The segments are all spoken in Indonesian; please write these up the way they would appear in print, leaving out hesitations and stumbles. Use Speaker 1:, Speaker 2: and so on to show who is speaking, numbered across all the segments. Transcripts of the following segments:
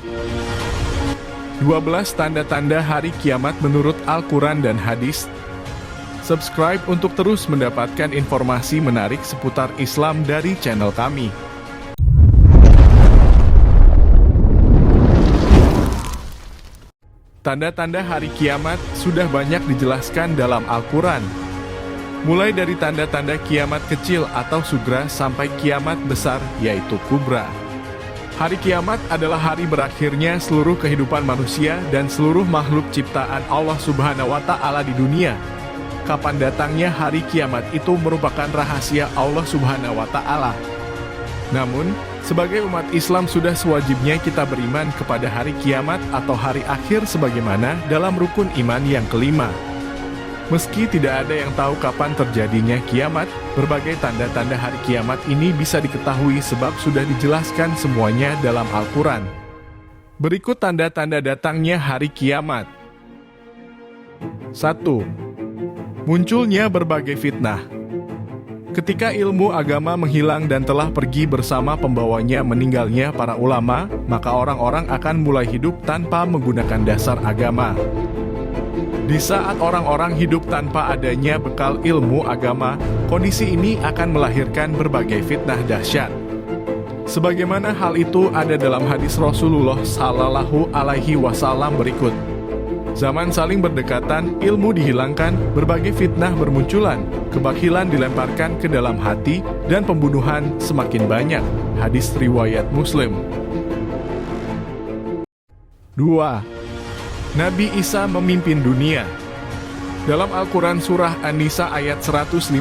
Speaker 1: 12 tanda-tanda hari kiamat menurut Al-Quran dan hadis. Subscribe untuk terus mendapatkan informasi menarik seputar Islam dari channel kami. Tanda-tanda hari kiamat sudah banyak dijelaskan dalam Al-Quran. Mulai dari tanda-tanda kiamat kecil atau sugra sampai kiamat besar yaitu kubra. Hari kiamat adalah hari berakhirnya seluruh kehidupan manusia dan seluruh makhluk ciptaan Allah Subhanahu wa Ta'ala di dunia. Kapan datangnya hari kiamat itu merupakan rahasia Allah Subhanahu wa Ta'ala. Namun, sebagai umat Islam sudah sewajibnya kita beriman kepada hari kiamat atau hari akhir sebagaimana dalam rukun iman yang kelima. Meski tidak ada yang tahu kapan terjadinya kiamat, berbagai tanda-tanda hari kiamat ini bisa diketahui sebab sudah dijelaskan semuanya dalam Al-Quran. Berikut tanda-tanda datangnya hari kiamat. 1. Munculnya berbagai fitnah. Ketika ilmu agama menghilang dan telah pergi bersama pembawanya meninggalnya para ulama, maka orang-orang akan mulai hidup tanpa menggunakan dasar agama. Di saat orang-orang hidup tanpa adanya bekal ilmu agama, kondisi ini akan melahirkan berbagai fitnah dahsyat. Sebagaimana hal itu ada dalam hadis Rasulullah Sallallahu Alaihi Wasallam berikut. Zaman saling berdekatan, ilmu dihilangkan, berbagai fitnah bermunculan, kebakilan dilemparkan ke dalam hati, dan pembunuhan semakin banyak. Hadis riwayat Muslim. 2. Nabi Isa memimpin dunia. Dalam Al-Quran Surah An-Nisa ayat 159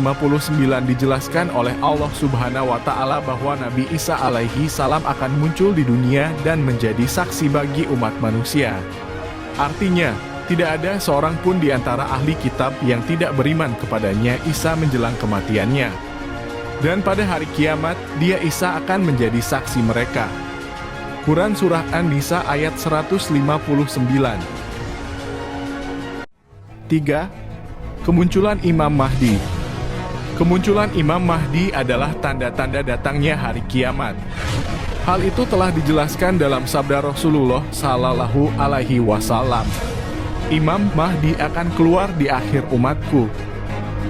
Speaker 1: dijelaskan oleh Allah Subhanahu wa Ta'ala bahwa Nabi Isa alaihi salam akan muncul di dunia dan menjadi saksi bagi umat manusia. Artinya, tidak ada seorang pun di antara ahli kitab yang tidak beriman kepadanya Isa menjelang kematiannya. Dan pada hari kiamat, dia Isa akan menjadi saksi mereka. Quran Surah An-Nisa ayat 159. 3. Kemunculan Imam Mahdi. Kemunculan Imam Mahdi adalah tanda-tanda datangnya hari kiamat. Hal itu telah dijelaskan dalam sabda Rasulullah Sallallahu Alaihi Wasallam. Imam Mahdi akan keluar di akhir umatku.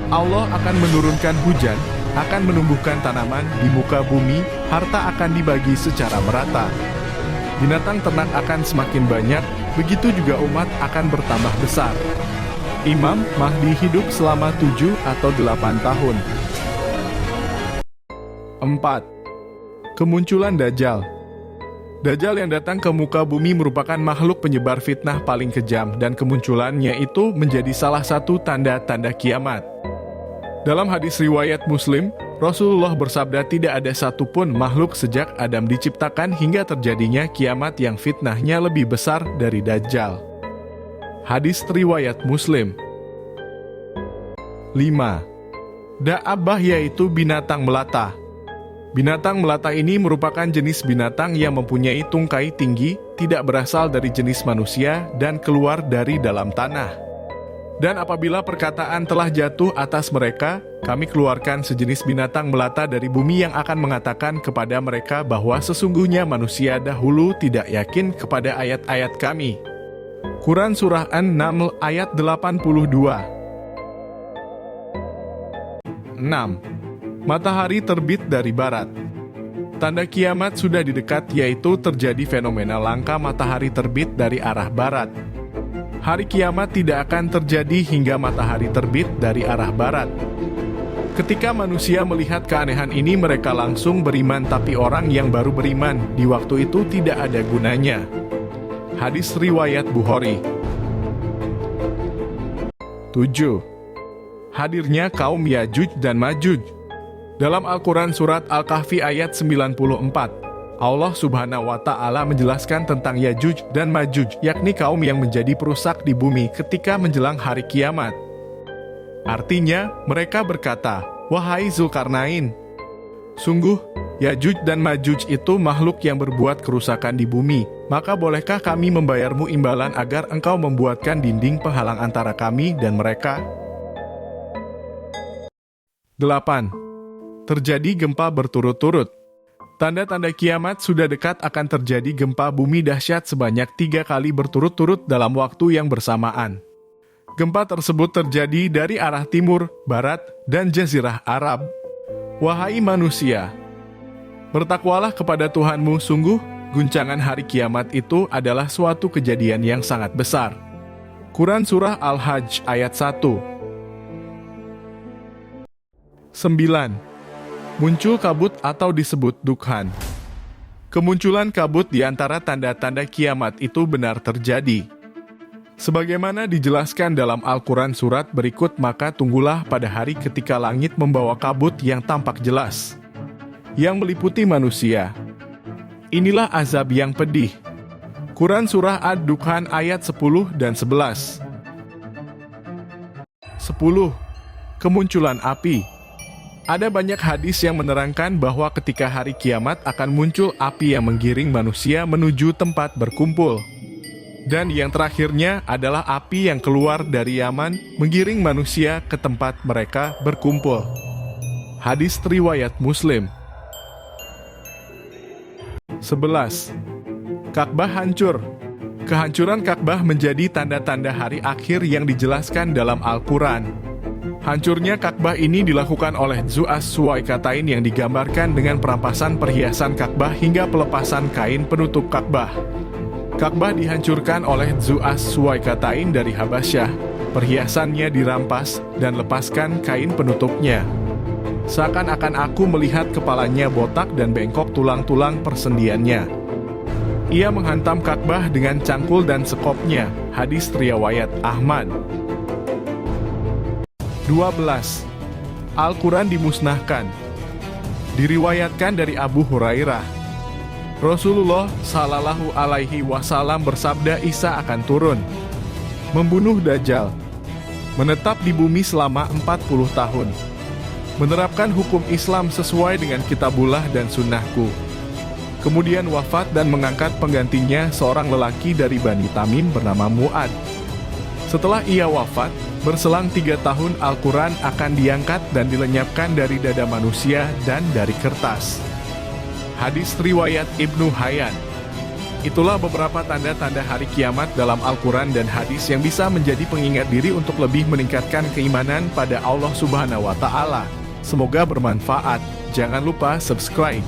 Speaker 1: Allah akan menurunkan hujan, akan menumbuhkan tanaman di muka bumi, harta akan dibagi secara merata. Binatang ternak akan semakin banyak, begitu juga umat akan bertambah besar. Imam Mahdi hidup selama 7 atau 8 tahun. 4. Kemunculan Dajjal. Dajjal yang datang ke muka bumi merupakan makhluk penyebar fitnah paling kejam dan kemunculannya itu menjadi salah satu tanda-tanda kiamat. Dalam hadis riwayat Muslim, Rasulullah bersabda tidak ada satupun makhluk sejak Adam diciptakan hingga terjadinya kiamat yang fitnahnya lebih besar dari Dajjal. Hadis riwayat Muslim. 5. Da'abah yaitu binatang melata. Binatang melata ini merupakan jenis binatang yang mempunyai tungkai tinggi, tidak berasal dari jenis manusia, dan keluar dari dalam tanah. Dan apabila perkataan telah jatuh atas mereka, kami keluarkan sejenis binatang melata dari bumi yang akan mengatakan kepada mereka bahwa sesungguhnya manusia dahulu tidak yakin kepada ayat-ayat kami. Quran Surah An-Naml ayat 82. 6. Matahari terbit dari barat. Tanda kiamat sudah didekat yaitu terjadi fenomena langka matahari terbit dari arah barat. Hari kiamat tidak akan terjadi hingga matahari terbit dari arah barat. Ketika manusia melihat keanehan ini mereka langsung beriman, tapi orang yang baru beriman di waktu itu tidak ada gunanya. Hadis riwayat Bukhari. 7. Hadirnya kaum Yajuj dan Majuj. Dalam Al-Quran Surat Al-Kahfi ayat 94, Allah Subhanahu wa Ta'ala menjelaskan tentang Yajuj dan Majuj, yakni kaum yang menjadi perusak di bumi ketika menjelang hari kiamat. Artinya, mereka berkata, "Wahai Zulkarnain, sungguh Yajuj dan Majuj itu makhluk yang berbuat kerusakan di bumi. Maka bolehkah kami membayarmu imbalan agar engkau membuatkan dinding penghalang antara kami dan mereka?" 8. Terjadi gempa berturut-turut. Tanda-tanda kiamat sudah dekat akan terjadi gempa bumi dahsyat sebanyak 3 kali berturut-turut dalam waktu yang bersamaan. Gempa tersebut terjadi dari arah timur, barat, dan jazirah Arab. Wahai manusia, bertakwalah kepada Tuhanmu, sungguh guncangan hari kiamat itu adalah suatu kejadian yang sangat besar. Quran Surah Al-Hajj ayat 1. 9. Muncul kabut atau disebut dukhan. Kemunculan kabut di antara tanda-tanda kiamat itu benar terjadi. Sebagaimana dijelaskan dalam Al-Quran surat berikut, maka tunggulah pada hari ketika langit membawa kabut yang tampak jelas, yang meliputi manusia. Inilah azab yang pedih. Quran Surah Ad-Dukhan ayat 10 dan 11. 10. Kemunculan api. Ada banyak hadis yang menerangkan bahwa ketika hari kiamat akan muncul api yang menggiring manusia menuju tempat berkumpul. Dan yang terakhirnya adalah api yang keluar dari Yaman menggiring manusia ke tempat mereka berkumpul. Hadis riwayat Muslim. 11. Ka'bah hancur. Kehancuran Ka'bah menjadi tanda-tanda hari akhir yang dijelaskan dalam Al-Quran. Hancurnya Ka'bah ini dilakukan oleh Dzu As-Suwaikatain yang digambarkan dengan perampasan perhiasan Ka'bah hingga pelepasan kain penutup Ka'bah. Ka'bah dihancurkan oleh Dzu As-Suwaikatain dari Habasyah. Perhiasannya dirampas dan lepaskan kain penutupnya. Seakan-akan aku melihat kepalanya botak dan bengkok tulang-tulang persendiannya. Ia menghantam Ka'bah dengan cangkul dan sekopnya. Hadis riwayat Ahmad. 12. Al-Quran dimusnahkan. Diriwayatkan dari Abu Hurairah, Rasulullah Shallallahu Alaihi Wasallam bersabda, Isa akan turun, membunuh Dajjal, menetap di bumi selama 40 tahun, menerapkan hukum Islam sesuai dengan kitabullah dan sunnahku, kemudian wafat dan mengangkat penggantinya seorang lelaki dari Bani Tamim bernama Mu'ad. Setelah ia wafat, berselang 3 tahun Al-Quran akan diangkat dan dilenyapkan dari dada manusia dan dari kertas. Hadis riwayat Ibnu Hayyan. Itulah beberapa tanda-tanda hari kiamat dalam Al-Quran dan hadis yang bisa menjadi pengingat diri untuk lebih meningkatkan keimanan pada Allah Subhanahu wa Ta'ala. Semoga bermanfaat. Jangan lupa subscribe.